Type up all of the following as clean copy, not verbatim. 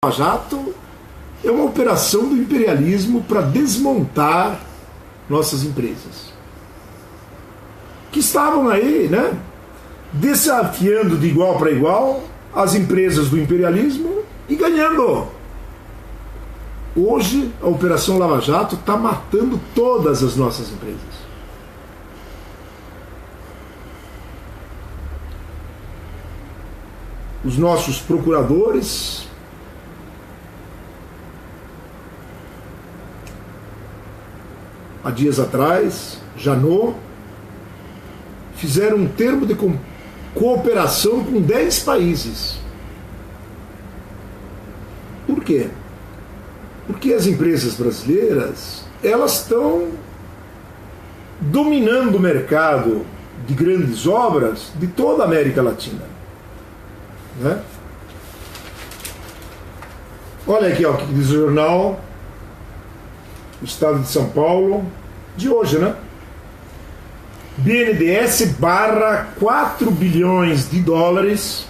Lava Jato é uma operação do imperialismo para desmontar nossas empresas, que estavam aí, né, desafiando de igual para igual as empresas do imperialismo e ganhando. Hoje, a Operação Lava Jato está matando todas as nossas empresas. Os nossos procuradores, há dias atrás, Janot, fizeram um termo de cooperação com 10 países. Por quê? Porque as empresas brasileiras, elas estão dominando o mercado de grandes obras de toda a América Latina, né? Olha aqui, ó, o que diz o jornal do Estado de São Paulo, de hoje, né? BNDES barra 4 bilhões de dólares.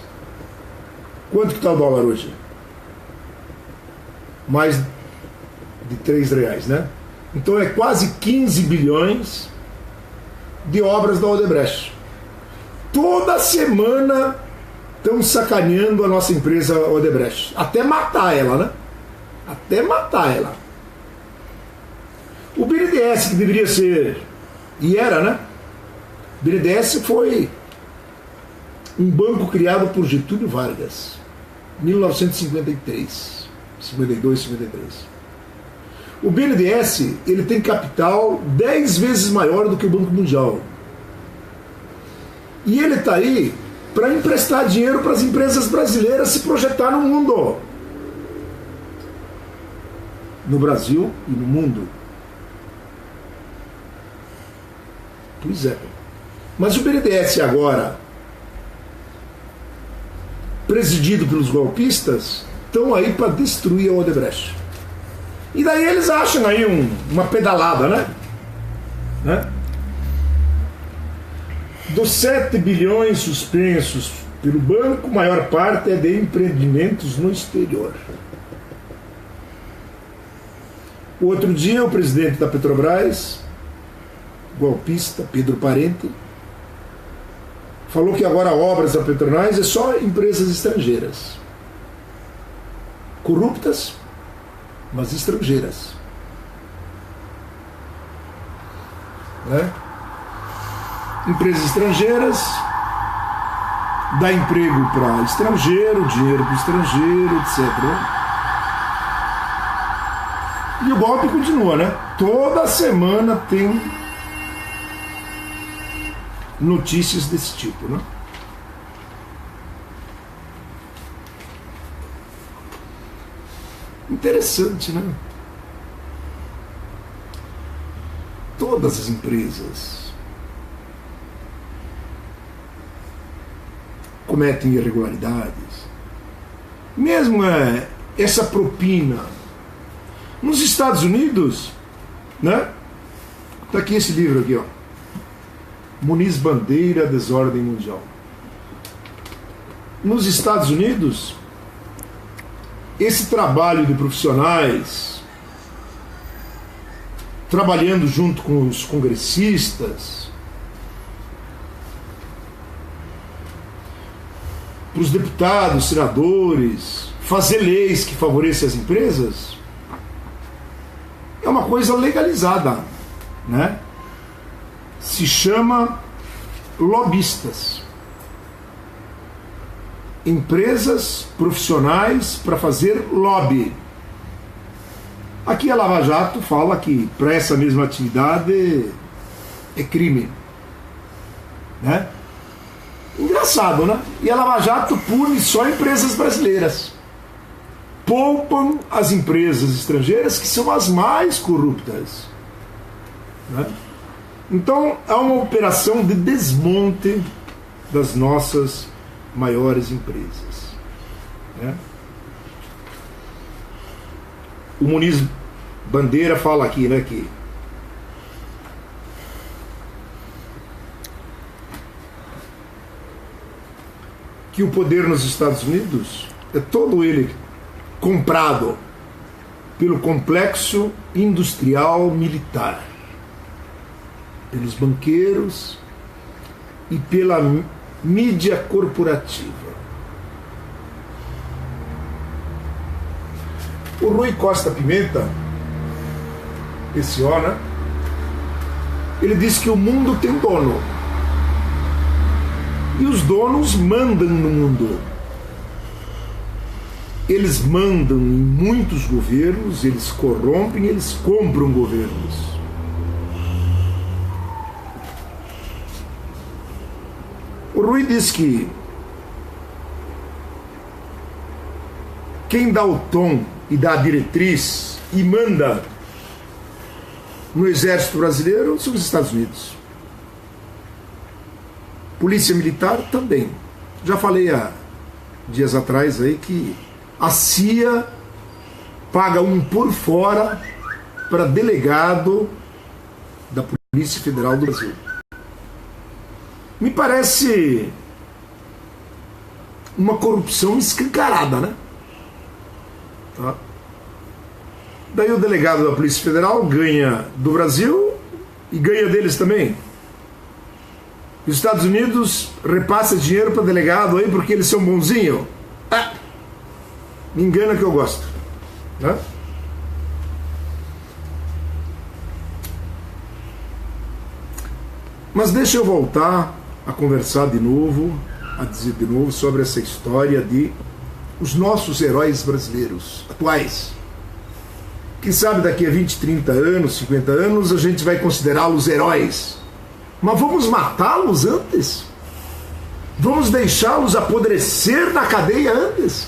Quanto que está o dólar hoje? Mais de R$3, né? Então é quase 15 bilhões de obras da Odebrecht. Toda semana estão sacaneando a nossa empresa Odebrecht. Até matar ela, né? Até matar ela. O BNDES, que deveria ser, e era, né? O BNDES foi um banco criado por Getúlio Vargas, 1952, 53. O BNDES, ele tem capital 10 vezes maior do que o Banco Mundial. E ele está aí para emprestar dinheiro para as empresas brasileiras se projetar no mundo. No Brasil e no mundo. Pois é. Mas o BNDES agora, presidido pelos golpistas, estão aí para destruir a Odebrecht. E daí eles acham aí uma pedalada, né? Dos 7 bilhões suspensos pelo banco, maior parte é de empreendimentos no exterior. O outro dia, o presidente da Petrobras, golpista, Pedro Parente, falou que agora obras da Petrobras é só empresas estrangeiras. Corruptas, mas estrangeiras. Né? Empresas estrangeiras, dá emprego para estrangeiro, dinheiro para estrangeiro, etc. E o golpe continua, né? Toda semana tem notícias desse tipo, né? Interessante, né? Todas as empresas cometem irregularidades. Mesmo essa propina. Nos Estados Unidos, né? Tá aqui esse livro aqui, ó. Muniz Bandeira, Desordem Mundial. Nos Estados Unidos, esse trabalho de profissionais trabalhando junto com os congressistas, para os deputados, senadores, fazer leis que favorecem as empresas, é uma coisa legalizada, né? Se chama lobistas. Empresas profissionais para fazer lobby. Aqui a Lava Jato fala que para essa mesma atividade é crime, né? Engraçado, né? E a Lava Jato pune só empresas brasileiras. Poupam as empresas estrangeiras, que são as mais corruptas, né? Então há uma operação de desmonte das nossas maiores empresas, né? O Muniz Bandeira fala aqui, né, que o poder nos Estados Unidos é todo ele comprado pelo complexo industrial militar, pelos banqueiros e pela mídia corporativa. O Rui Costa Pimenta, esse ó, né? Ele disse que o mundo tem dono. E os donos mandam no mundo. Eles mandam em muitos governos, eles corrompem, eles compram governos. O Rui diz que quem dá o tom e dá a diretriz e manda no exército brasileiro são os Estados Unidos. Polícia Militar também. Já falei há dias atrás aí que a CIA paga um por fora para delegado da Polícia Federal do Brasil. Me parece uma corrupção escancarada, né? Tá? Daí o delegado da Polícia Federal ganha do Brasil e ganha deles também. Os Estados Unidos repassa dinheiro para delegado aí porque eles são bonzinhos. Ah, me engana que eu gosto. Né? Mas deixa eu voltar a conversar de novo, a dizer de novo sobre essa história de os nossos heróis brasileiros atuais. Quem sabe daqui a 20, 30 anos, 50 anos, a gente vai considerá-los heróis. Mas vamos matá-los antes? Vamos deixá-los apodrecer na cadeia antes?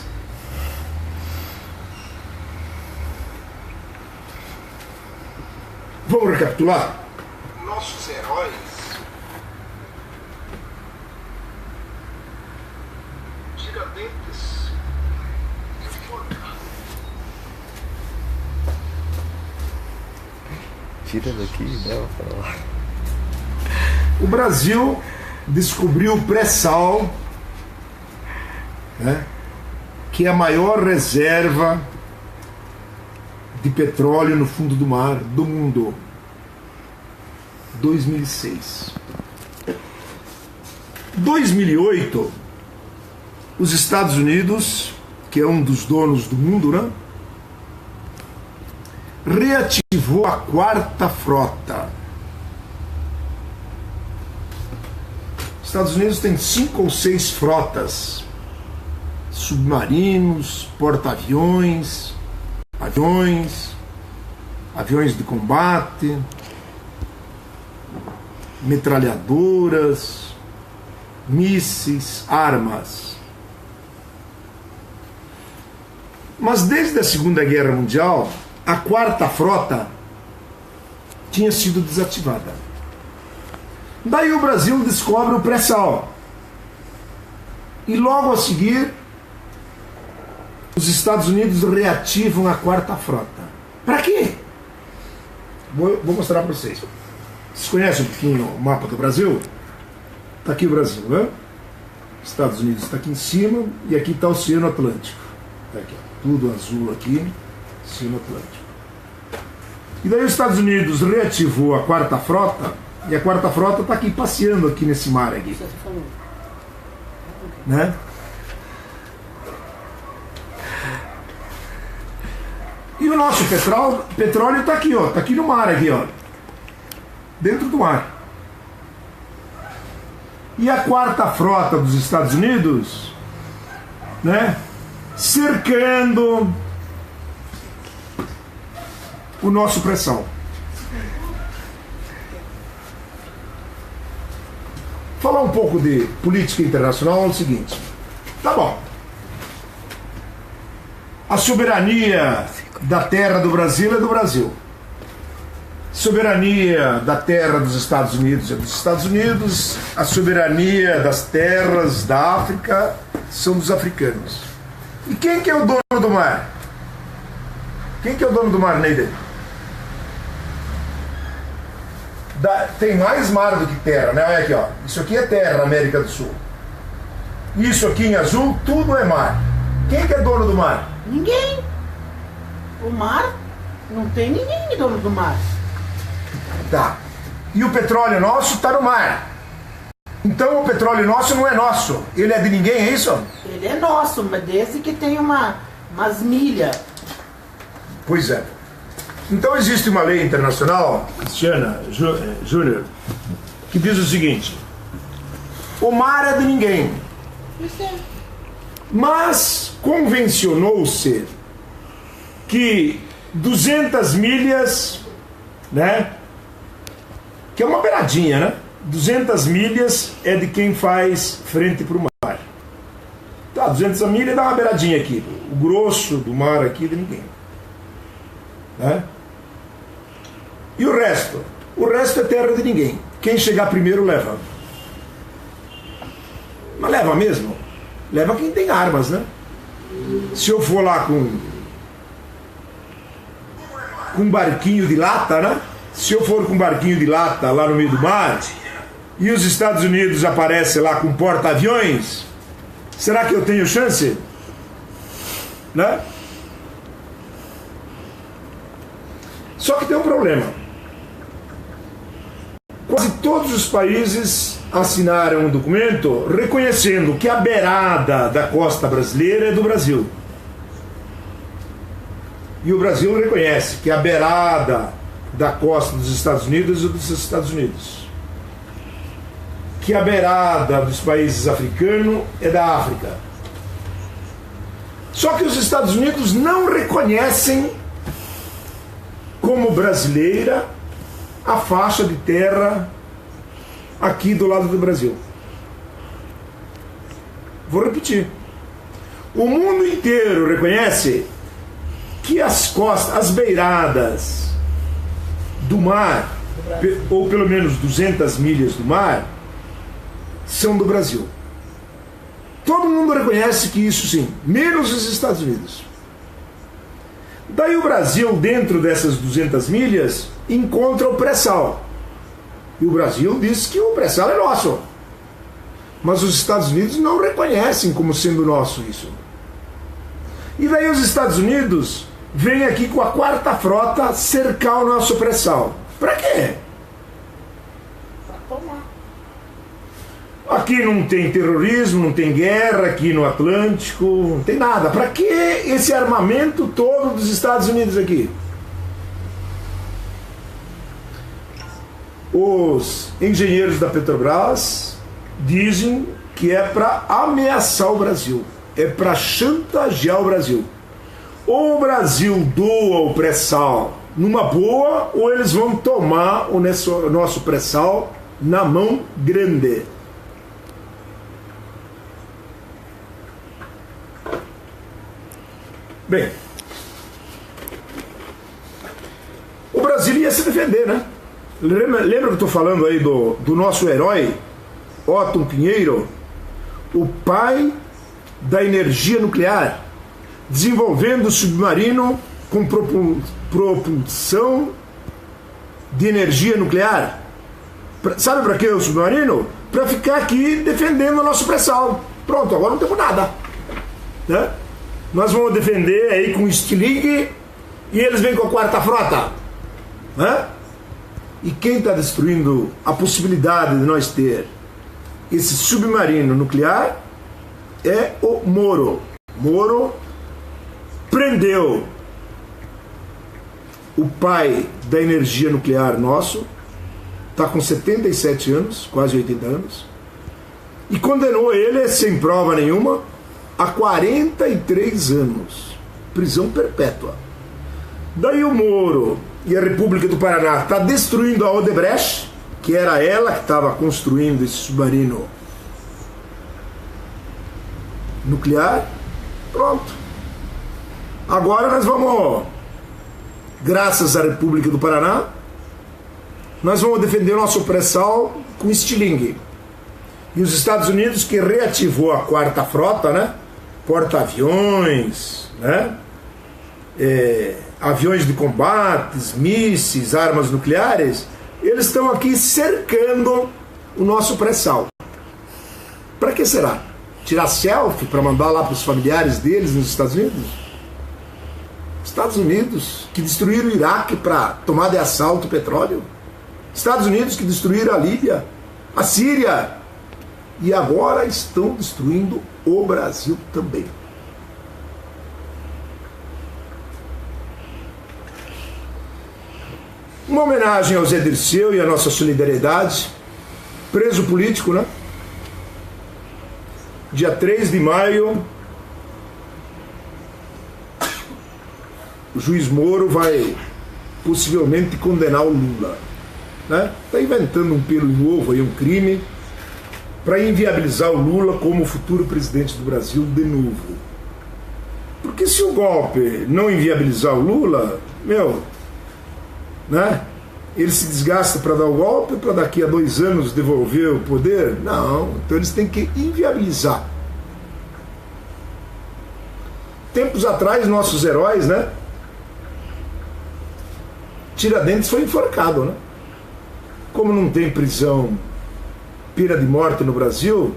Vamos recapitular? Nossos heróis Tiradentes enforcados. Tira daqui e leva pra lá. O Brasil descobriu o pré-sal, né, que é a maior reserva de petróleo no fundo do mar do mundo. 2006. 2008, os Estados Unidos, que é um dos donos do mundo, né, reativou a quarta frota. Os Estados Unidos tem 5 ou 6 frotas, submarinos, porta-aviões, aviões de combate, metralhadoras, mísseis, armas. Mas desde a Segunda Guerra Mundial, a quarta frota tinha sido desativada. Daí o Brasil descobre o pré-sal. E logo a seguir, os Estados Unidos reativam a quarta frota. Para quê? Vou mostrar para vocês. Vocês conhecem um pouquinho o mapa do Brasil? Está aqui o Brasil, né? Estados Unidos está aqui em cima e aqui está o Oceano Atlântico. Tá aqui, tudo azul aqui, Oceano Atlântico. E daí os Estados Unidos reativou a quarta frota. E a quarta frota está aqui passeando aqui nesse mar aqui. Né? E o nosso petróleo está aqui, ó. Está aqui no mar aqui, ó. Dentro do mar. E a quarta frota dos Estados Unidos, né, cercando o nosso pré-sal. Falar um pouco de política internacional é o seguinte. Tá bom. A soberania da terra do Brasil é do Brasil. Soberania da terra dos Estados Unidos é dos Estados Unidos. A soberania das terras da África são dos africanos. E quem que é o dono do mar? Quem que é o dono do mar, Neide? Tem mais mar do que terra, né? Olha aqui, ó. Isso aqui é terra na América do Sul. Isso aqui em azul, tudo é mar. Quem que é dono do mar? Ninguém. O mar, não tem ninguém dono do mar. Tá. E o petróleo nosso está no mar. Então o petróleo nosso não é nosso. Ele é de ninguém, é isso? Ele é nosso, mas desde que tem umas milhas. Pois é. Então existe uma lei internacional, Cristiana Júnior, que diz o seguinte: o mar é de ninguém. Isso é. Mas convencionou-se que 200 milhas, né? Que é uma beiradinha, né? 200 milhas é de quem faz frente para o mar. Tá, 200 milhas dá uma beiradinha aqui. O grosso do mar aqui é de ninguém. Né? E o resto? O resto é terra de ninguém. Quem chegar primeiro leva. Mas leva mesmo? Leva quem tem armas, né? Se eu for lá com um barquinho de lata, né? Se eu for com um barquinho de lata lá no meio do mar e os Estados Unidos aparecem lá com porta-aviões, será que eu tenho chance? Né? Só que tem um problema. Quase todos os países assinaram um documento reconhecendo que a beirada da costa brasileira é do Brasil. E o Brasil reconhece que a beirada da costa dos Estados Unidos é dos Estados Unidos. Que a beirada dos países africanos é da África. Só que os Estados Unidos não reconhecem como brasileira a faixa de terra aqui do lado do Brasil. Vou repetir. O mundo inteiro reconhece que as costas, as beiradas do mar, ou pelo menos 200 milhas do mar, são do Brasil. Todo mundo reconhece que isso sim, menos os Estados Unidos. Daí o Brasil, dentro dessas 200 milhas, encontra o pré-sal. E o Brasil diz que o pré-sal é nosso. Mas os Estados Unidos não reconhecem como sendo nosso isso. E daí os Estados Unidos vêm aqui com a quarta frota cercar o nosso pré-sal. Para quê? Pra tomar. Aqui não tem terrorismo, não tem guerra aqui no Atlântico, não tem nada. Para que esse armamento todo dos Estados Unidos aqui? Os engenheiros da Petrobras dizem que é para ameaçar o Brasil, é para chantagear o Brasil. Ou o Brasil doa o pré-sal numa boa, ou eles vão tomar o nosso pré-sal na mão grande. Bem, o Brasil ia se defender, né? Lembra que eu estou falando aí do nosso herói, Otton Pinheiro, o pai da energia nuclear, desenvolvendo submarino com propulsão de energia nuclear. Sabe para que o submarino? Para ficar aqui defendendo o nosso pré-sal. Pronto, agora não temos nada, né? Nós vamos defender aí com estilingue e eles vêm com a quarta frota, né? E quem está destruindo a possibilidade de nós ter esse submarino nuclear é o Moro. Moro prendeu o pai da energia nuclear nosso, está com 77 anos, quase 80 anos, e condenou ele, sem prova nenhuma, a 43 anos, prisão perpétua. Daí o Moro e a República do Paraná está destruindo a Odebrecht, que era ela que estava construindo esse submarino nuclear. Pronto. Agora nós vamos, graças à República do Paraná, nós vamos defender o nosso pré-sal com estilingue. E os Estados Unidos, que reativou a quarta frota, né? Porta-aviões, né? Aviões de combates, mísseis, armas nucleares, eles estão aqui cercando o nosso pré-sal. Para que será? Tirar selfie para mandar lá para os familiares deles nos Estados Unidos? Estados Unidos, que destruíram o Iraque para tomar de assalto o petróleo. Estados Unidos, que destruíram a Líbia, a Síria. E agora estão destruindo o Brasil também. Uma homenagem ao Zé Dirceu e a nossa solidariedade. Preso político, né? Dia 3 de maio, o juiz Moro vai possivelmente condenar o Lula, né? Está inventando um pelo em ovo aí, um crime, para inviabilizar o Lula como futuro presidente do Brasil de novo. Porque se o golpe não inviabilizar o Lula, né? Ele se desgasta para dar o golpe, para daqui a 2 anos devolver o poder? Não, então eles têm que inviabilizar. Tempos atrás, nossos heróis, né? Tiradentes foi enforcado, né? Como não tem prisão, pena de morte no Brasil,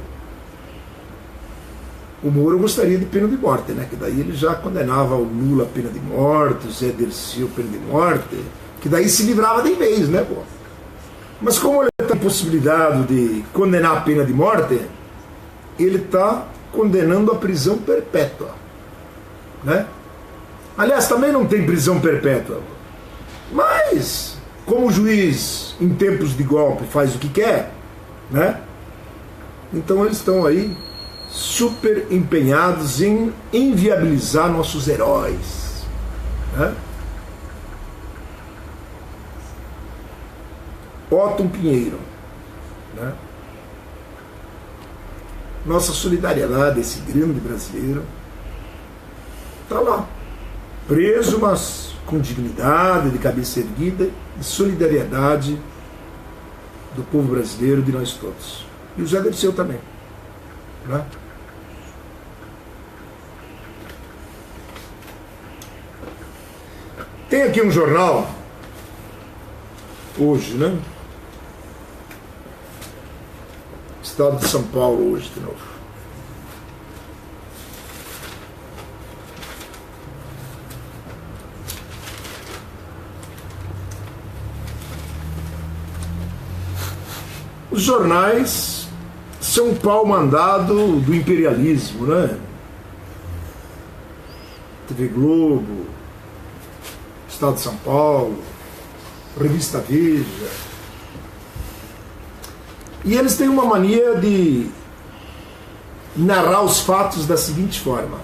o Moro gostaria de pena de morte, né? Que daí ele já condenava o Lula a pena de morte, o Zé Dirceu pena de morte, que daí se livrava de vez, né, pô? Mas como ele está impossibilitado de condenar a pena de morte, ele está condenando a prisão perpétua, né? Aliás, também não tem prisão perpétua, mas como o juiz em tempos de golpe faz o que quer, né? Então eles estão aí super empenhados em inviabilizar nossos heróis, né? Otton Pinheiro, né? Nossa solidariedade, esse grande brasileiro, está lá, preso, mas com dignidade, de cabeça erguida, e solidariedade do povo brasileiro, de nós todos. E o Zé Dirceu também, né? Tem aqui um jornal, hoje, né? Estado de São Paulo, hoje de novo. Os jornais são um pau mandado do imperialismo, né? TV Globo, Estado de São Paulo, Revista Veja. E eles têm uma mania de narrar os fatos da seguinte forma: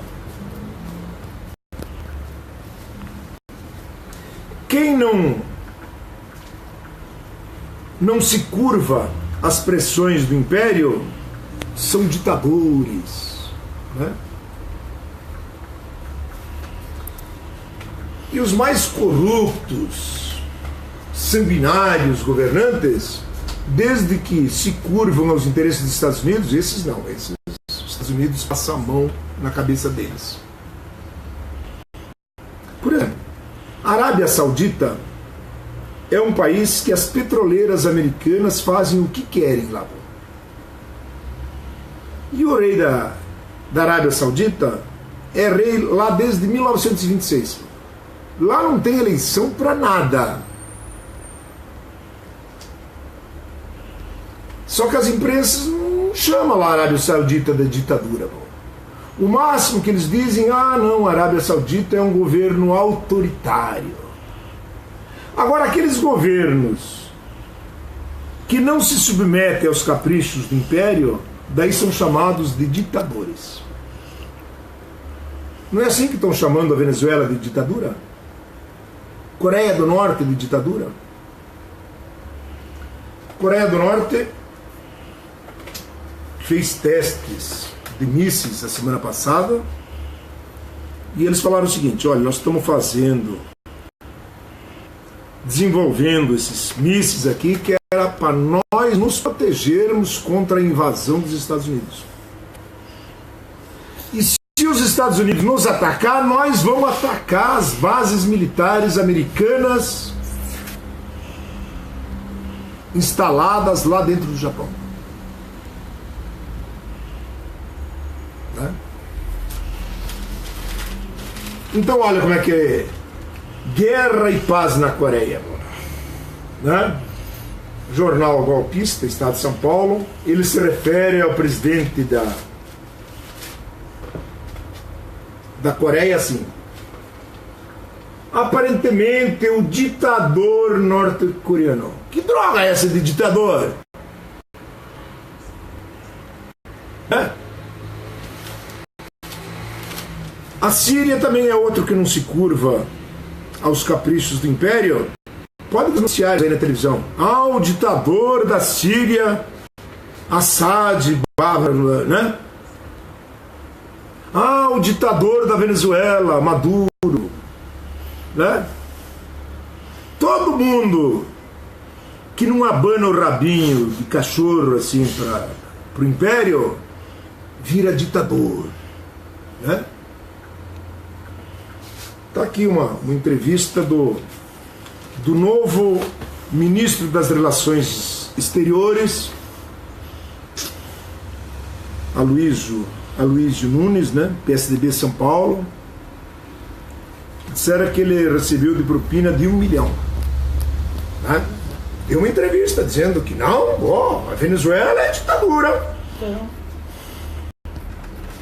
quem não se curva às pressões do império são ditadores, né? E os mais corruptos, sanguinários governantes, desde que se curvam aos interesses dos Estados Unidos, esses não, esses os Estados Unidos passam a mão na cabeça deles. Por exemplo, a Arábia Saudita é um país que as petroleiras americanas fazem o que querem lá. E o rei da Arábia Saudita é rei lá desde 1926. Lá não tem eleição para nada. Só que as imprensas não chamam lá a Arábia Saudita de ditadura. O máximo que eles dizem, não, a Arábia Saudita é um governo autoritário. Agora, aqueles governos que não se submetem aos caprichos do império, daí são chamados de ditadores. Não é assim que estão chamando a Venezuela de ditadura? Coreia do Norte de ditadura? Coreia do Norte fez testes de mísseis a semana passada e eles falaram o seguinte: olha, nós estamos desenvolvendo esses mísseis aqui que era para nós nos protegermos contra a invasão dos Estados Unidos. E se os Estados Unidos nos atacar, nós vamos atacar as bases militares americanas instaladas lá dentro do Japão. Né? Então olha como é que Guerra e paz na Coreia, né? Jornal golpista, Estado de São Paulo, ele se refere ao presidente da Coreia assim: aparentemente o ditador norte-coreano. Que droga é essa de ditador? A Síria também é outro que não se curva aos caprichos do império. Pode denunciar aí na televisão. O ditador da Síria, Assad, né? O ditador da Venezuela, Maduro, né? Todo mundo que não abana o rabinho de cachorro assim para o império vira ditador, né? Tá aqui uma entrevista do novo ministro das Relações Exteriores, Aloysio Nunes, né? PSDB São Paulo. Disseram que ele recebeu de propina de 1 milhão, né? Deu uma entrevista dizendo que não, a Venezuela é ditadura.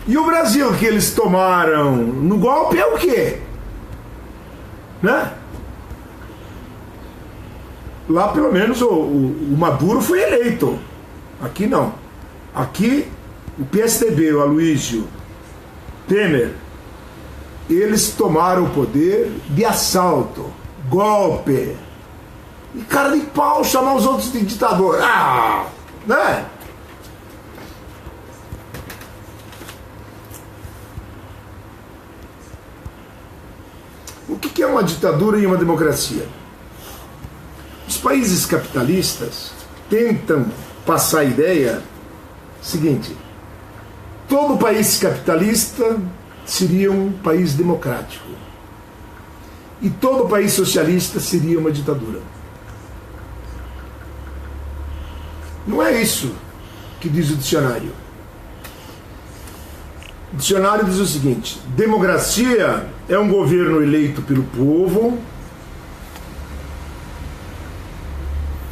E o Brasil que eles tomaram no golpe é o quê? Né? Lá pelo menos o Maduro foi eleito. Aqui não. Aqui o PSDB, o Aloysio Temer, eles tomaram o poder de assalto, golpe. E cara de pau chamar os outros de ditador. Né? O que é uma ditadura e uma democracia? Os países capitalistas tentam passar a ideia seguinte: todo país capitalista seria um país democrático e todo país socialista seria uma ditadura. Não é isso que diz o dicionário. O dicionário diz o seguinte: democracia é um governo eleito pelo povo,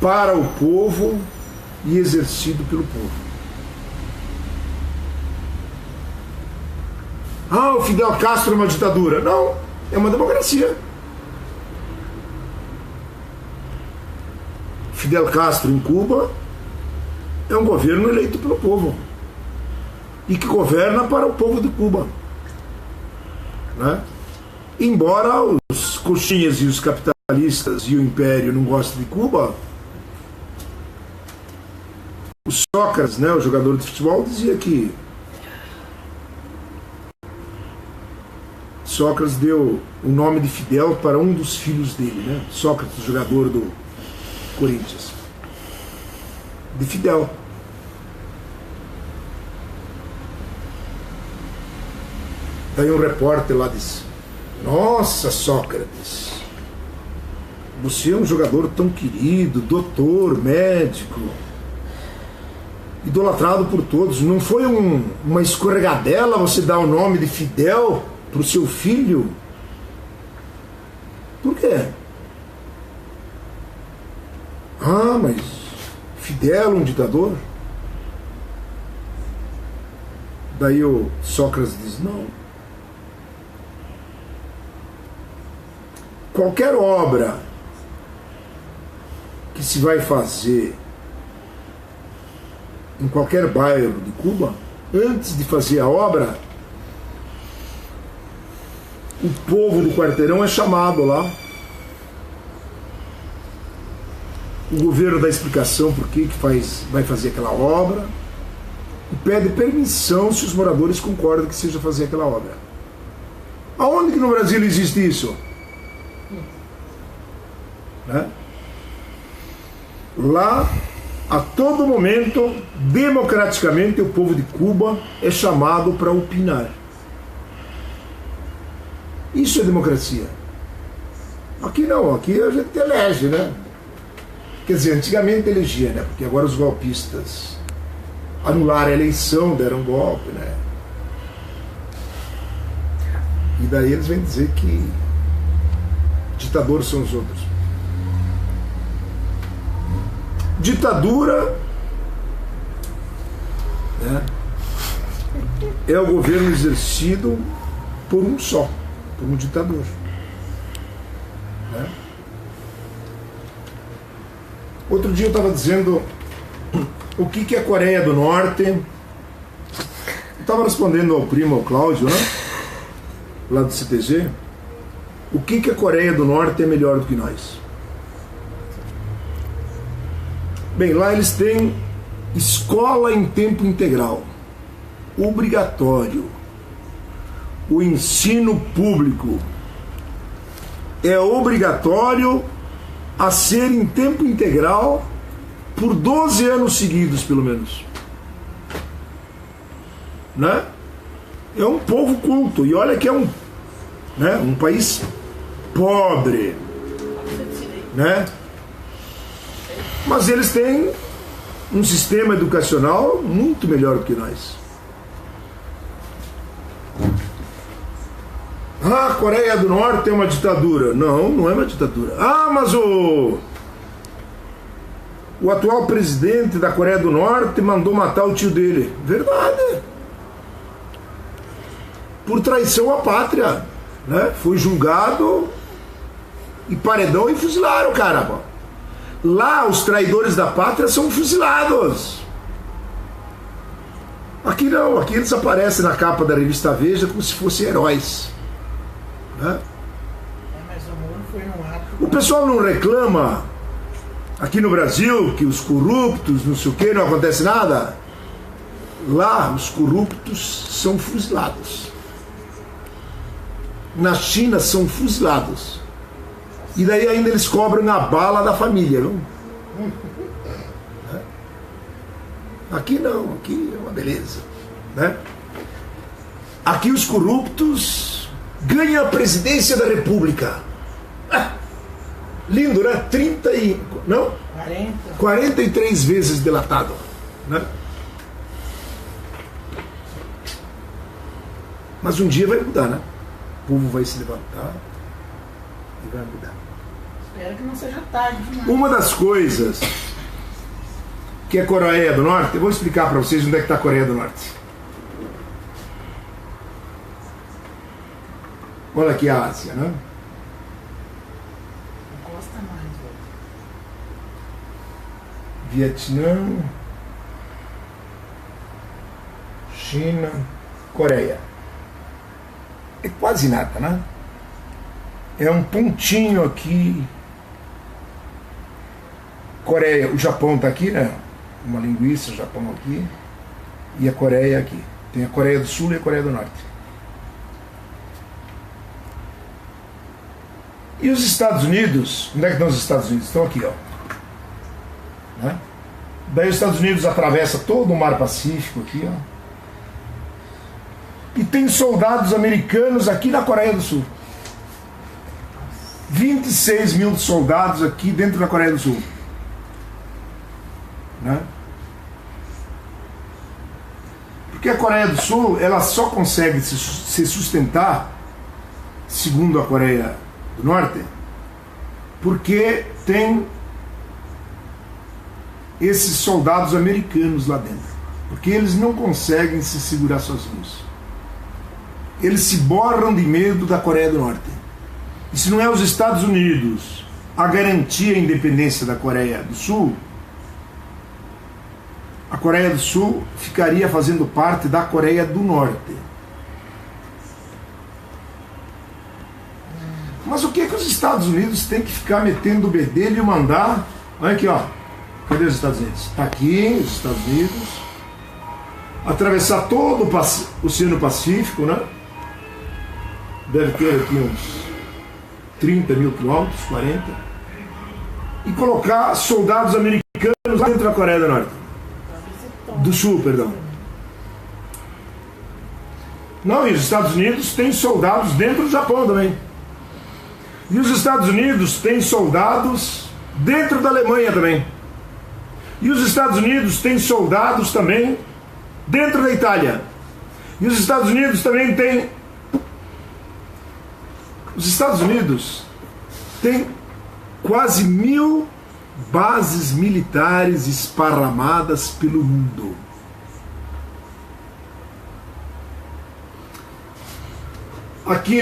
para o povo e exercido pelo povo. O Fidel Castro é uma ditadura. Não, é uma democracia. Fidel Castro em Cuba é um governo eleito pelo povo e que governa para o povo de Cuba, né? Embora os coxinhas e os capitalistas e o império não gostem de Cuba, o Sócrates, né, o jogador de futebol, dizia que Sócrates deu o nome de Fidel para um dos filhos dele, né? Sócrates, jogador do Corinthians, de Fidel. Daí um repórter lá disse: nossa, Sócrates, você é um jogador tão querido, doutor, médico, idolatrado por todos. Não foi uma escorregadela você dar o nome de Fidel para o seu filho? Por quê? Mas Fidel, um ditador? Daí o Sócrates diz: não. Qualquer obra que se vai fazer em qualquer bairro de Cuba, antes de fazer a obra, o povo do quarteirão é chamado lá. O governo dá explicação por que vai fazer aquela obra e pede permissão se os moradores concordam que seja fazer aquela obra. Aonde que no Brasil existe isso? Né? Lá, a todo momento, democraticamente, o povo de Cuba é chamado para opinar. Isso é democracia. Aqui não, aqui a gente elege, né? Quer dizer, antigamente elegia, né? Porque agora os golpistas anularam a eleição, deram golpe, né? E daí eles vêm dizer que ditadores são os outros. Ditadura, né, é o governo exercido por um só, por um ditador. Né? Outro dia eu estava dizendo o que é a Coreia do Norte. Eu estava respondendo ao primo, ao Cláudio, né? Lá do CTG. O que a Coreia do Norte é melhor do que nós? Bem, lá eles têm escola em tempo integral, obrigatório. O ensino público é obrigatório a ser em tempo integral por 12 anos seguidos, pelo menos. Né? É um povo culto. E olha que é um país pobre, né? Mas eles têm um sistema educacional muito melhor do que nós. A Coreia do Norte é uma ditadura. Não, não é uma ditadura. Mas o atual presidente da Coreia do Norte mandou matar o tio dele. Verdade. Por traição à pátria, né? Foi julgado e paredão e fuzilaram o cara. Pô. Lá os traidores da pátria são fuzilados. Aqui não, aqui eles aparecem na capa da revista Veja como se fossem heróis. Né? Mas o mundo foi um ato. O pessoal não reclama aqui no Brasil que os corruptos, não sei o que, não acontece nada. Lá os corruptos são fuzilados. Na China são fuzilados. E daí ainda eles cobram a bala da família, não? Aqui não, aqui é uma beleza, né? Aqui os corruptos ganham a presidência da República. Lindo, né? 43 vezes delatado, né? Mas um dia vai mudar, né? O povo vai se levantar e vai mudar. Espero que não seja tarde demais. Uma das coisas que é a Coreia do Norte, eu vou explicar para vocês onde é que está a Coreia do Norte. Olha aqui a Ásia, né? Gosta mais, Vietnã, China, Coreia. É quase nada, né? É um pontinho aqui. Coreia, o Japão está aqui, né? Uma linguiça, o Japão aqui. E a Coreia aqui. Tem a Coreia do Sul e a Coreia do Norte. E os Estados Unidos? Onde é que estão os Estados Unidos? Estão aqui, ó. Né? Daí os Estados Unidos atravessa todo o Mar Pacífico aqui, ó. E tem soldados americanos aqui na Coreia do Sul. 26 mil soldados aqui dentro da Coreia do Sul. Né? Porque a Coreia do Sul ela só consegue se sustentar, segundo a Coreia do Norte, porque tem esses soldados americanos lá dentro. Porque eles não conseguem se segurar sozinhos. Eles se borram de medo da Coreia do Norte. E se não é os Estados Unidos a garantir a independência da Coreia do Sul, a Coreia do Sul ficaria fazendo parte da Coreia do Norte. Mas o que é que os Estados Unidos têm que ficar metendo o bedelho e mandar? Olha aqui, ó. Cadê os Estados Unidos? Está aqui, os Estados Unidos. Atravessar todo o Oceano Pacífico, né? Deve ter aqui uns 30 mil quilômetros, 40. E colocar soldados americanos lá dentro da Coreia do Norte. Do Sul, perdão. Não, e os Estados Unidos têm soldados dentro do Japão também. E os Estados Unidos têm soldados dentro da Alemanha também. E os Estados Unidos têm soldados também dentro da Itália. E os Estados Unidos também têm... Os Estados Unidos tem quase 1000 bases militares esparramadas pelo mundo. Aqui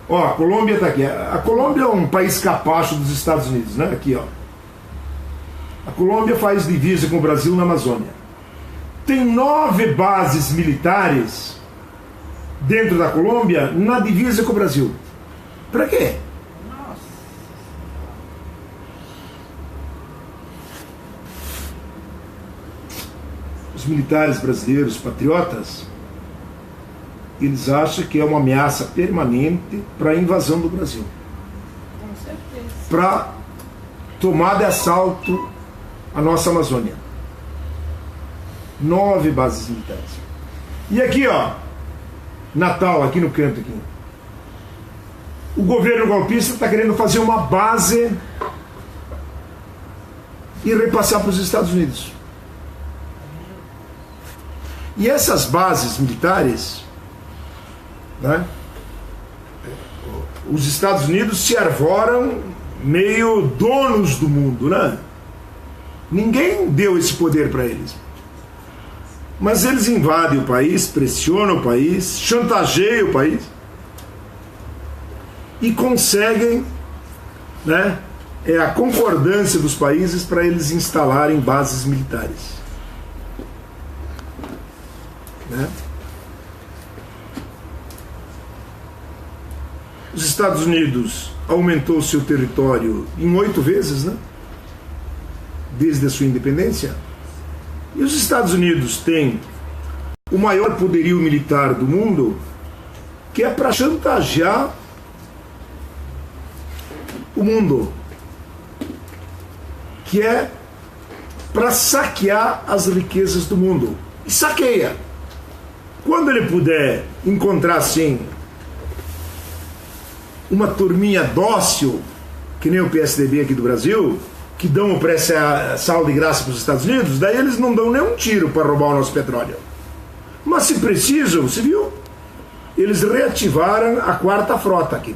a Colômbia está aqui. A Colômbia é um país capacho dos Estados Unidos, né? Aqui, ó. A Colômbia faz divisa com o Brasil na Amazônia. Tem 9 bases militares dentro da Colômbia na divisa com o Brasil. Para quê? Os militares brasileiros, patriotas, eles acham que é uma ameaça permanente para a invasão do Brasil. Com certeza. Para tomar de assalto a nossa Amazônia. 9 bases militares. E aqui, ó, Natal, aqui no canto aqui. O governo golpista está querendo fazer uma base e repassar para os Estados Unidos. E essas bases militares, né, os Estados Unidos se arvoram meio donos do mundo, né? Ninguém deu esse poder para eles. Mas eles invadem o país, pressionam o país, chantageiam o país e conseguem, né, a concordância dos países para eles instalarem bases militares. Né? Os Estados Unidos aumentou seu território em 8 vezes, né? Desde a sua independência. E os Estados Unidos têm o maior poderio militar do mundo, que é para chantagear o mundo, que é para saquear as riquezas do mundo. E saqueia. Quando ele puder encontrar, assim, uma turminha dócil, que nem o PSDB aqui do Brasil, que dão o pré-sal de graça para os Estados Unidos, daí eles não dão nem um tiro para roubar o nosso petróleo. Mas se precisam, você viu? Eles reativaram a 4ª frota aqui.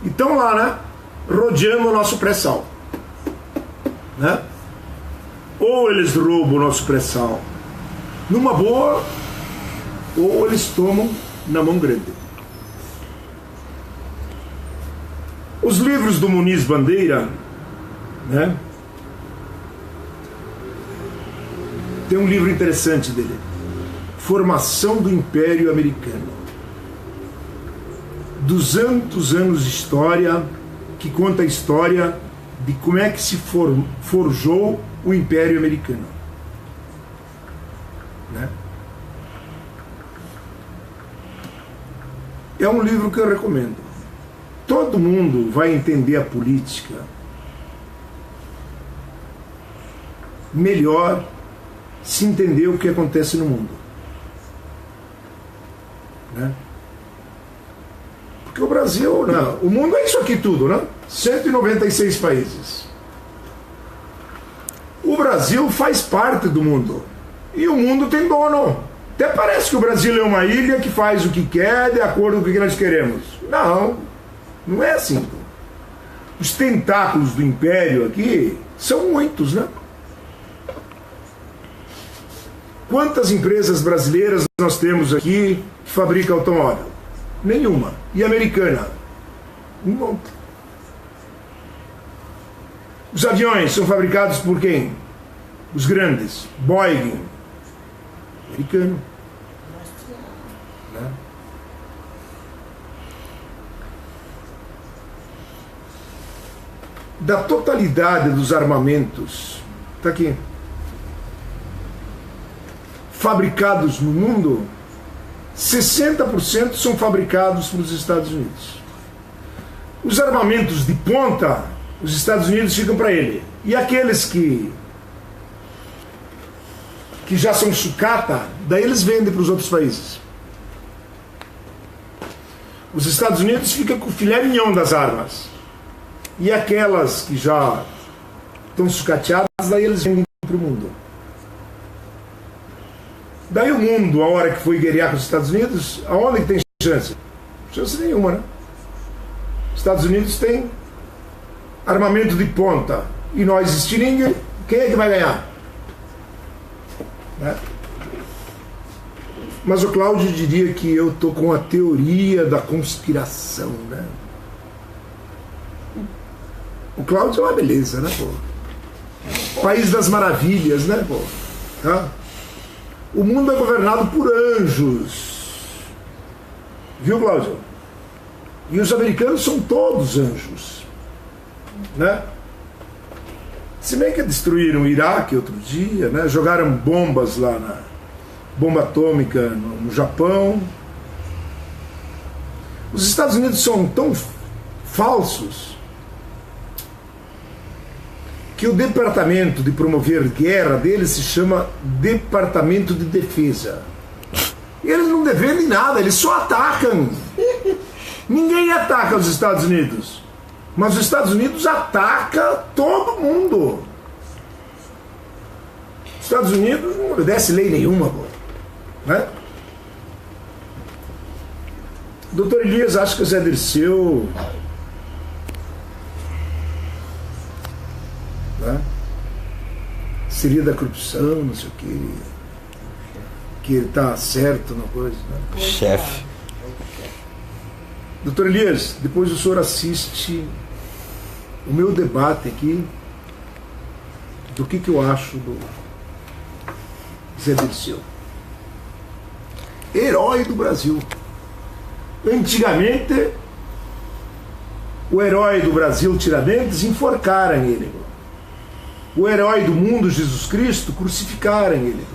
E estão lá, né? Rodeando o nosso pré-sal. Né? Ou eles roubam o nosso pré-sal numa boa, ou eles tomam na mão grande. Os livros do Muniz Bandeira, né? Tem um livro interessante dele, Formação do Império Americano. 200 anos de história, que conta a história de como é que se forjou o Império Americano. Né? É um livro que eu recomendo. Todo mundo vai entender a política melhor se entender o que acontece no mundo. Né? Porque o Brasil, não, o mundo é isso aqui tudo, né? 196 países. O Brasil faz parte do mundo. E o mundo tem dono. Até parece que o Brasil é uma ilha que faz o que quer de acordo com o que nós queremos. Não, não é assim. Os tentáculos do império aqui são muitos, né? Quantas empresas brasileiras nós temos aqui que fabricam automóvel? Nenhuma. E americana? Um monte. Os aviões são fabricados por quem? Os grandes. Boeing. Americano. Né? Da totalidade dos armamentos, está aqui, fabricados no mundo, 60% são fabricados nos Estados Unidos. Os armamentos de ponta, os Estados Unidos ficam para ele. E aqueles que já são sucata, daí eles vendem para os outros países. Os Estados Unidos ficam com o filé mignon das armas. E aquelas que já estão sucateadas, daí eles vendem para o mundo. Daí o mundo, a hora que foi guerrear com os Estados Unidos, aonde que tem chance? Chance nenhuma, né? Os Estados Unidos tem armamento de ponta e nós estilingue, quem é que vai ganhar? Né? Mas o Cláudio diria que eu estou com a teoria da conspiração, né? O Cláudio é uma beleza, né, pô? País das maravilhas, né, pô? Tá? O mundo é governado por anjos. Viu, Cláudio? E os americanos são todos anjos, né? Se bem que destruíram o Iraque outro dia, né? Jogaram bombas lá na bomba atômica no Japão. Os Estados Unidos são tão falsos que o departamento de promover guerra deles se chama Departamento de Defesa. E eles não defendem nada, eles só atacam. Ninguém ataca os Estados Unidos, mas os Estados Unidos ataca todo mundo. Os Estados Unidos não obedece lei nenhuma, pô, né? O doutor Elias acha que o Zé Dirceu, né, seria da corrupção, não sei o quê, que ele está certo na coisa, né? Chefe. Doutor Elias, depois o senhor assiste o meu debate aqui do que eu acho do Zé Dirceu. Herói do Brasil. Antigamente, o herói do Brasil, Tiradentes, enforcaram ele. O herói do mundo, Jesus Cristo, crucificaram ele.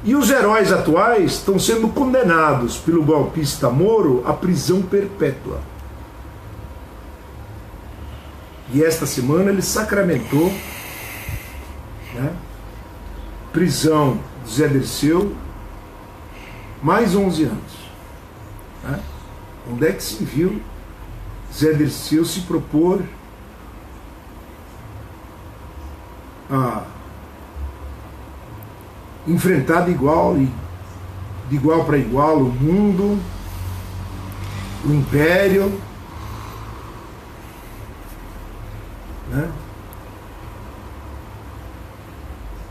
E os heróis atuais estão sendo condenados pelo golpista Moro à prisão perpétua. E esta semana ele sacramentou, né, prisão de Zé Dirceu, mais 11 anos. Né? Onde é que se viu Zé Dirceu se propor a enfrentar de igual para igual o mundo, o império, né?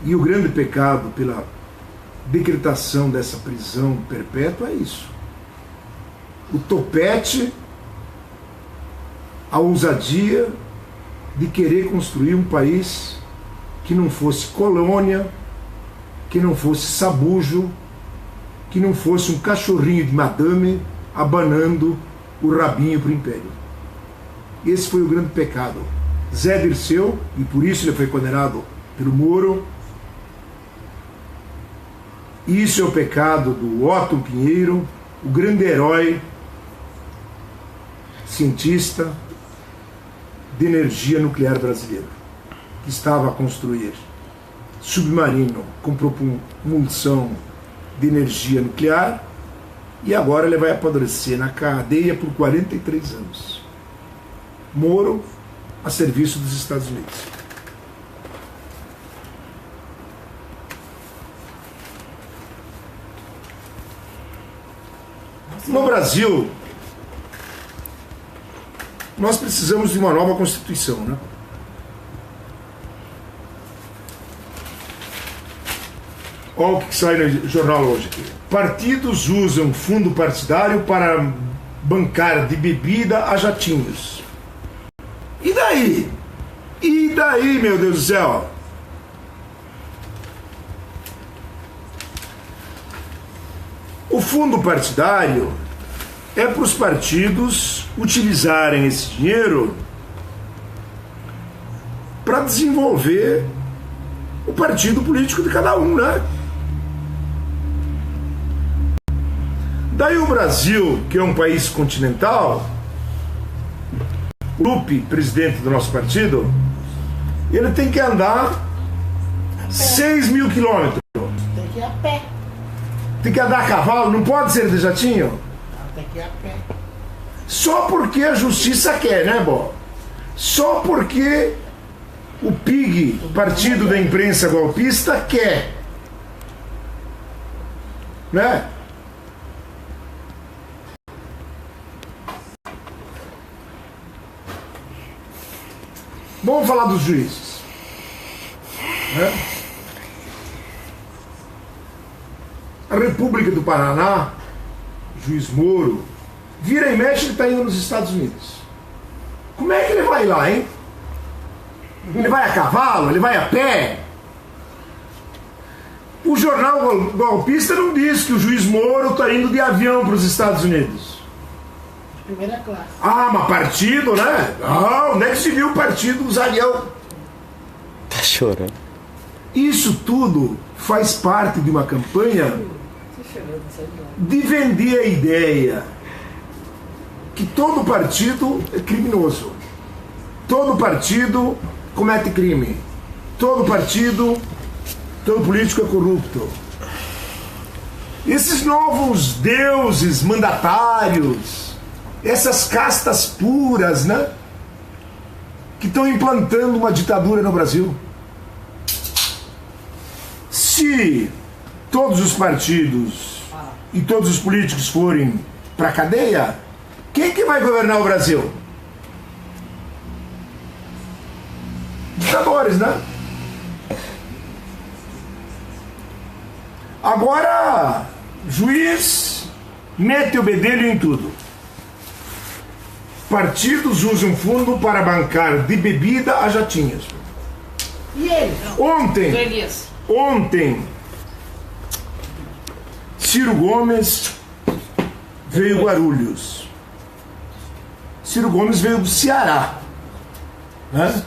E o grande pecado pela decretação dessa prisão perpétua é isso: o topete, a ousadia de querer construir um país que não fosse colônia, que não fosse sabujo, que não fosse um cachorrinho de madame abanando o rabinho para o império. Esse foi o grande pecado. Zé Dirceu, e por isso ele foi condenado pelo Moro. Isso é o pecado do Otton Pinheiro, o grande herói, cientista de energia nuclear brasileiro, que estava a construir submarino com propulsão de energia nuclear, e agora ele vai apodrecer na cadeia por 43 anos. Moro a serviço dos Estados Unidos. No Brasil, nós precisamos de uma nova Constituição, né? Olha o que sai no jornal hoje aqui. Partidos usam fundo partidário para bancar de bebida a jatinhos. E daí? E daí, meu Deus do céu? O fundo partidário é para os partidos utilizarem esse dinheiro para desenvolver o partido político de cada um, né? Daí o Brasil, que é um país continental, o Lupe, presidente do nosso partido, ele tem que andar 6 mil quilômetros. Tem que ir a pé. Tem que andar a cavalo, não pode ser de jatinho. Não, tem que ir a pé. Só porque a justiça quer, né, Bó? Só porque o PIG, Partido da Imprensa Golpista, quer. Né? Vamos falar dos juízes. Né? A República do Paraná, o juiz Moro, vira e mexe, ele está indo nos Estados Unidos. Como é que ele vai lá, hein? Ele vai a cavalo? Ele vai a pé? O jornal golpista não diz que o juiz Moro está indo de avião para os Estados Unidos. Primeira classe. Ah, mas partido, né? Ah, onde é que se viu o partido usar avião? Tá chorando. Isso tudo faz parte de uma campanha de vender a ideia que todo partido é criminoso. Todo partido comete crime. Todo político é corrupto. Esses novos deuses mandatários, essas castas puras, né? Que estão implantando uma ditadura no Brasil. Se todos os partidos e todos os políticos forem para a cadeia, quem que vai governar o Brasil? Ditadores, né? Agora, juiz mete o bedelho em tudo. Partidos usam fundo para bancar de bebida a jatinhos. E ele? Ontem, Ciro Gomes veio Guarulhos. Ciro Gomes veio do Ceará, né?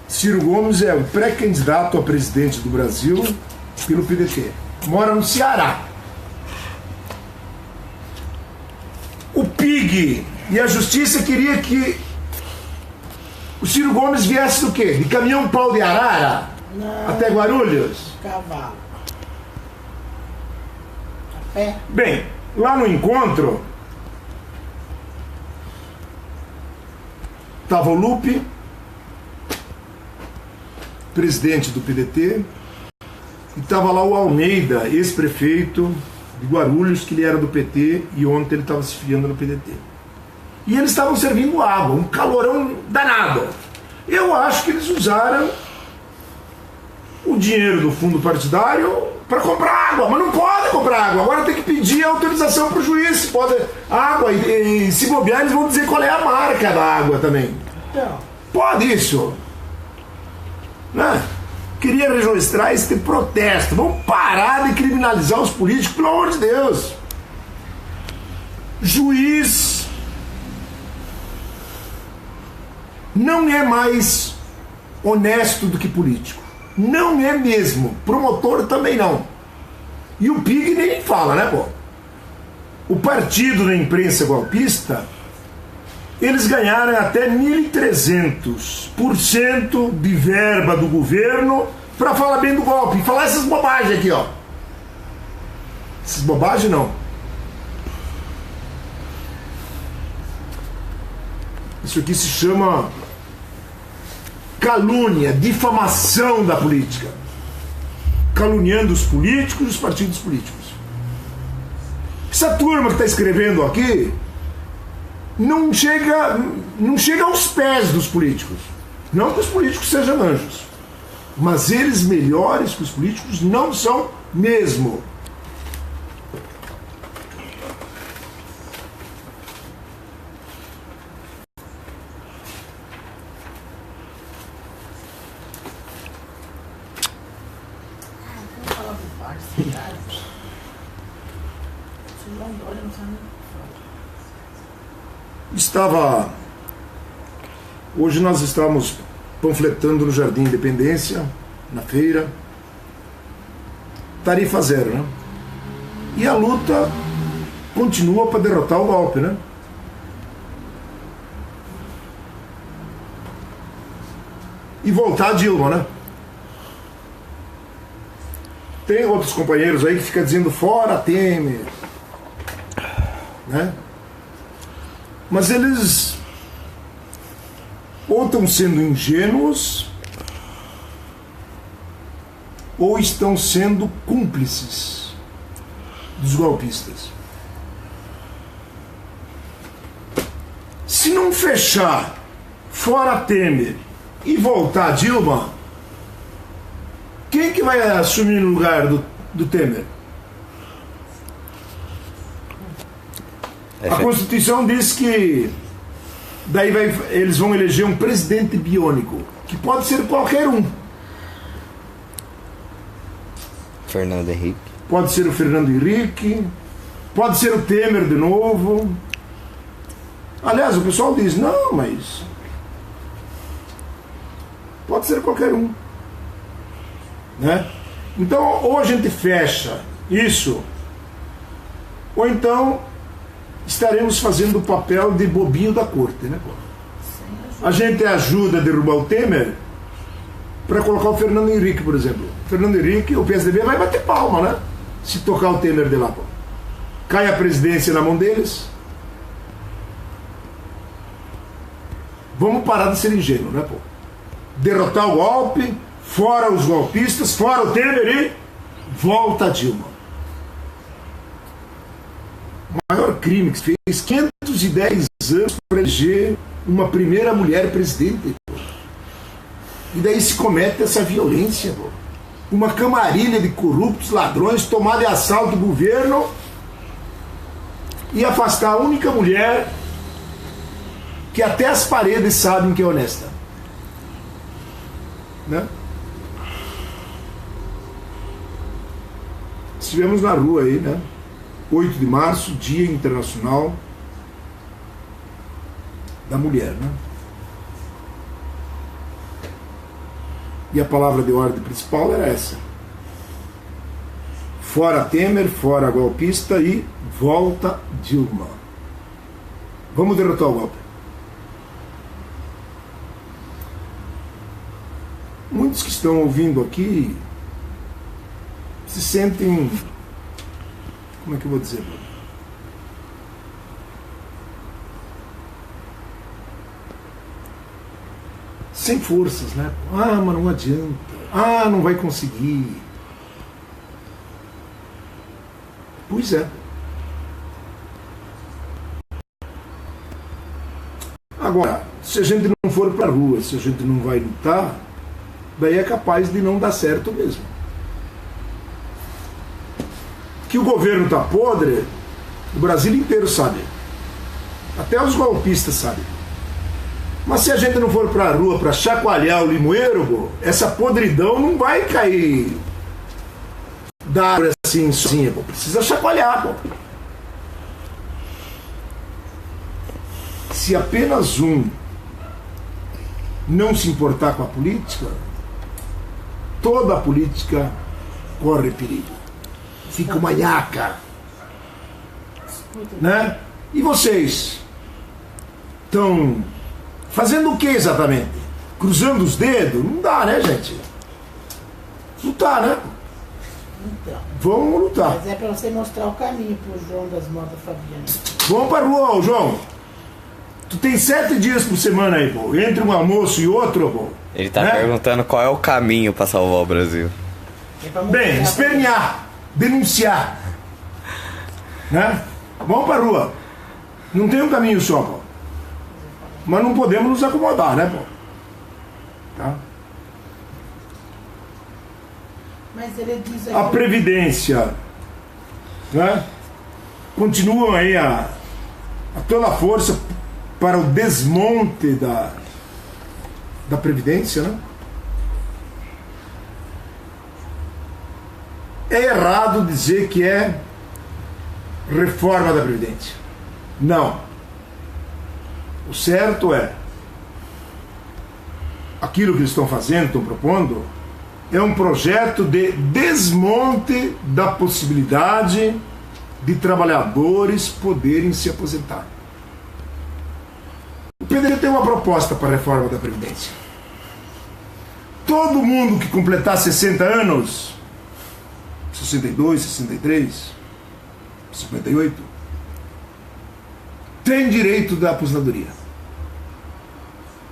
Ciro Gomes é o pré-candidato a presidente do Brasil pelo PDT. Mora no Ceará. O PIG e a Justiça queria que o Ciro Gomes viesse do quê? De caminhão pau de arara? Não. Até Guarulhos? Cavalo. A pé. Bem, lá no encontro estava o Lupe, presidente do PDT, e estava lá o Almeida, ex-prefeito de Guarulhos, que ele era do PT e ontem ele estava se filiando no PDT. E eles estavam servindo água, um calorão danado. Eu acho que eles usaram o dinheiro do fundo partidário para comprar água, mas não pode comprar água. Agora tem que pedir autorização para o juiz se pode água, e se bobear eles vão dizer qual é a marca da água também. Então. Pode isso, né? Queria registrar esse protesto. Vamos parar de criminalizar os políticos, pelo amor de Deus. Juiz não é mais honesto do que político. Não é mesmo. Promotor também não. E o PIG nem fala, né, pô? O partido da imprensa golpista, eles ganharam até 1.300% de verba do governo para falar bem do golpe. E falar essas bobagens aqui, ó. Essas bobagens não. Isso aqui se chama calúnia, difamação da política. Caluniando os políticos e os partidos políticos. Essa turma que está escrevendo aqui não chega aos pés dos políticos. Não que os políticos sejam anjos, mas eles melhores que os políticos não são mesmo. Hoje nós estamos panfletando no Jardim Independência, na feira, tarifa zero, né? E a luta continua para derrotar o golpe, né? E voltar a Dilma, né? Tem outros companheiros aí que ficam dizendo fora Temer, né? Mas eles ou estão sendo ingênuos ou estão sendo cúmplices dos golpistas. Se não fechar fora Temer e voltar Dilma, quem que vai assumir no lugar do Temer? A Constituição diz que daí eles vão eleger um presidente biônico, que pode ser qualquer um. Fernando Henrique. Pode ser o Fernando Henrique, pode ser o Temer de novo. Aliás, o pessoal diz, não, mas pode ser qualquer um, né? Então, ou a gente fecha isso, ou então estaremos fazendo o papel de bobinho da corte, né? A gente ajuda a derrubar o Temer para colocar o Fernando Henrique, por exemplo. O Fernando Henrique, o PSDB vai bater palma, né? Se tocar o Temer de lá, pô. Cai a presidência na mão deles. Vamos parar de ser ingênuo, né, pô? Derrotar o golpe, fora os golpistas, fora o Temer e volta a Dilma. O maior crime que se fez, 510 anos para eleger uma primeira mulher presidente, pô. E daí se comete essa violência, pô. Uma camarilha de corruptos, ladrões, tomar de assalto o governo e afastar a única mulher que até as paredes sabem que é honesta, né? Estivemos na rua aí, né? 8 de março, Dia Internacional da Mulher, né? E a palavra de ordem principal era essa: fora Temer, fora golpista e volta Dilma. Vamos derrotar o golpe. Muitos que estão ouvindo aqui se sentem, como é que eu vou dizer? Sem forças, né? Ah, mas não adianta. Ah, não vai conseguir. Pois é. Agora, se a gente não for para a rua, se a gente não vai lutar, daí é capaz de não dar certo mesmo. Que o governo está podre, o Brasil inteiro sabe. Até os golpistas sabem. Mas se a gente não for para a rua para chacoalhar o limoeiro, pô, essa podridão não vai cair da árvore assim sozinha, pô. Precisa chacoalhar, pô. Se apenas um não se importar com a política, toda a política corre perigo. Fica uma nhaca, né? E vocês estão fazendo o que exatamente? Cruzando os dedos? Não dá, né, gente? Lutar, né? Então, vamos lutar. mas é para você mostrar o caminho pro João das Modas Fabiano. Vamos pra rua, ô, João. Tu tem 7 dias por semana aí, pô. Entre um almoço e outro, pô. Ele tá perguntando qual é o caminho pra salvar o Brasil. Bem, espernear, denunciar, né? Vamos pra rua. Não tem um caminho só, pô. Mas não podemos nos acomodar, né, pô? Tá? Mas ele diz aí, A Previdência, né? Continuam aí a toda a força para o desmonte da Previdência, né? É errado dizer que é reforma da Previdência. Não. O certo é aquilo que eles estão fazendo, estão propondo, é um projeto de desmonte da possibilidade de trabalhadores poderem se aposentar. O PDT tem uma proposta para a reforma da Previdência. Todo mundo que completar 60 anos, 62, 63, 58, tem direito da aposentadoria.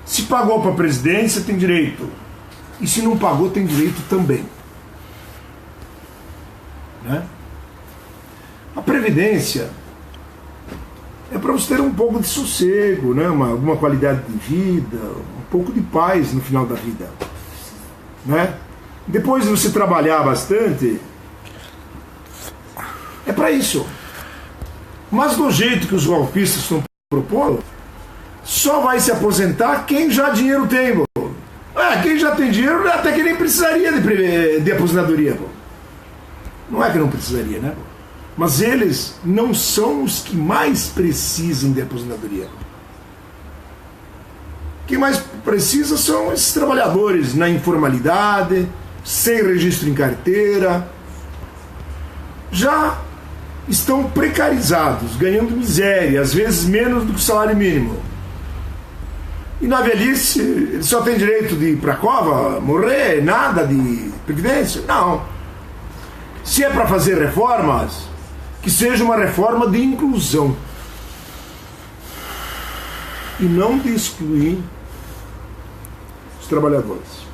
Se pagou para a presidência, tem direito. E se não pagou, tem direito também. Né? A Previdência é para você ter um pouco de sossego, né? Alguma qualidade de vida, um pouco de paz no final da vida, né? Depois de você trabalhar bastante, é para isso. Mas do jeito que os golpistas estão propondo, só vai se aposentar quem já dinheiro tem, pô. Quem já tem dinheiro até que nem precisaria de aposentadoria, pô. Não é que não precisaria, né, pô? Mas eles não são os que mais precisam de aposentadoria. Quem mais precisa são esses trabalhadores na informalidade, sem registro em carteira, já estão precarizados, ganhando miséria, às vezes menos do que o salário mínimo. E na velhice, ele só tem direito de ir para a cova, morrer, nada de previdência? Não. Se é para fazer reformas, que seja uma reforma de inclusão e não de excluir os trabalhadores.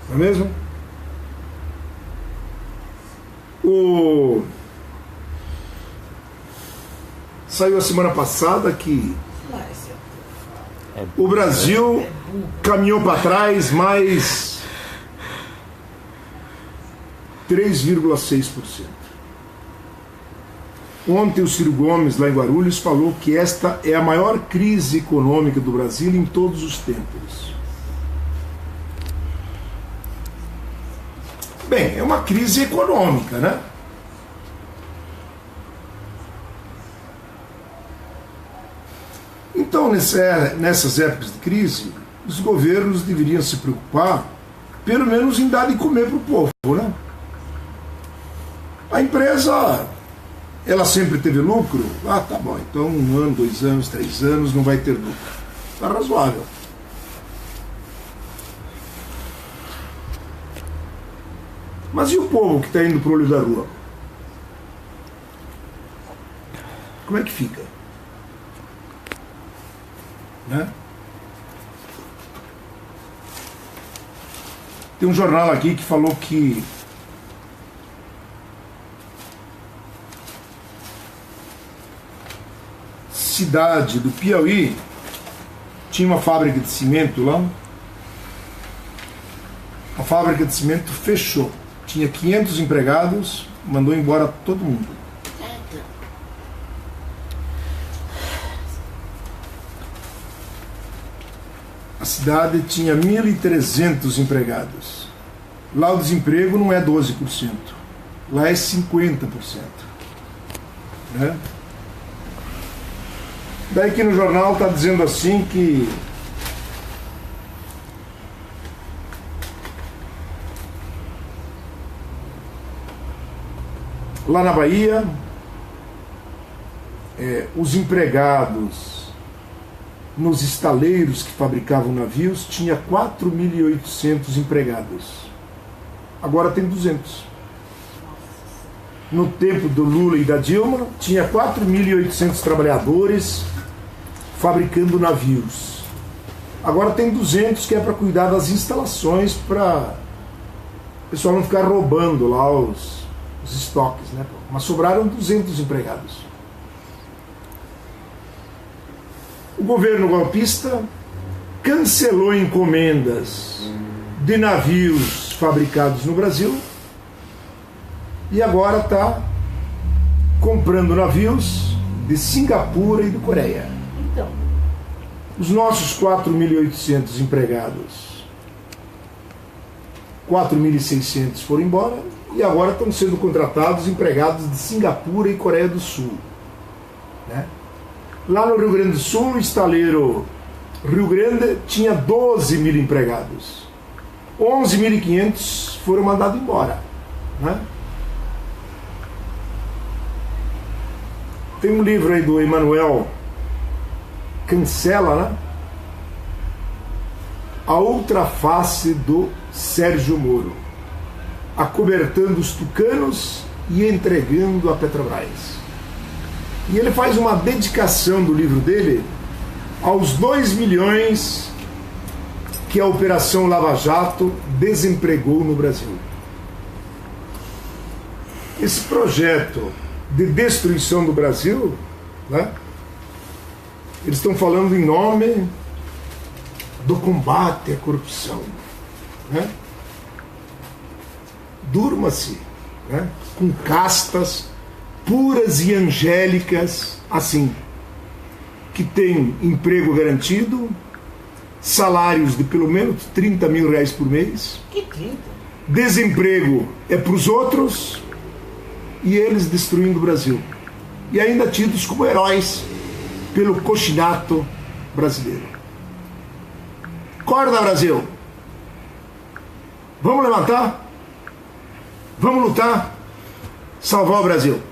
Não é mesmo? Saiu a semana passada que o Brasil caminhou para trás mais 3,6%. Ontem o Ciro Gomes, lá em Guarulhos, falou que esta é a maior crise econômica do Brasil em todos os tempos. Bem, é uma crise econômica, né? Então, nessas épocas de crise, os governos deveriam se preocupar, pelo menos, em dar de comer para o povo, né? A empresa, ela sempre teve lucro? Tá bom, então 1 ano, 2 anos, 3 anos não vai ter lucro. Tá razoável. Mas e o povo que está indo para o olho da rua? Como é que fica? Né? Tem um jornal aqui que falou que cidade do Piauí tinha uma fábrica de cimento lá. A fábrica de cimento fechou. Tinha 500 empregados, mandou embora todo mundo. A cidade tinha 1.300 empregados. Lá o desemprego não é 12%. Lá é 50%. Né? Daí que no jornal está dizendo assim que lá na Bahia, os empregados nos estaleiros que fabricavam navios tinha 4.800 empregados. Agora tem 200. No tempo do Lula e da Dilma, tinha 4.800 trabalhadores fabricando navios. Agora tem 200 que é para cuidar das instalações, para o pessoal não ficar roubando lá os estoques, né? Mas sobraram 200 empregados. O governo golpista cancelou encomendas de navios fabricados no Brasil e agora está comprando navios de Singapura e de Coreia. Então, os nossos 4.800 empregados, 4.600 foram embora e agora estão sendo contratados empregados de Singapura e Coreia do Sul. Né? Lá no Rio Grande do Sul, o estaleiro Rio Grande tinha 12.000 empregados. 11.500 foram mandados embora. Né? Tem um livro aí do Emanuel Cancela, né? A Outra Face do Sérgio Moro, acobertando os tucanos e entregando a Petrobras. E ele faz uma dedicação do livro dele aos 2 milhões que a Operação Lava Jato desempregou no Brasil. Esse projeto de destruição do Brasil, né? Eles estão falando em nome do combate à corrupção, né? Durma-se, né? Com castas puras e angélicas assim, que tem emprego garantido, salários de pelo menos 30 mil reais por mês. Que 30? Desemprego é para os outros e eles destruindo o Brasil. E ainda tidos como heróis pelo cochinato brasileiro. Acorda, Brasil! Vamos levantar? Vamos lutar? Salvar o Brasil!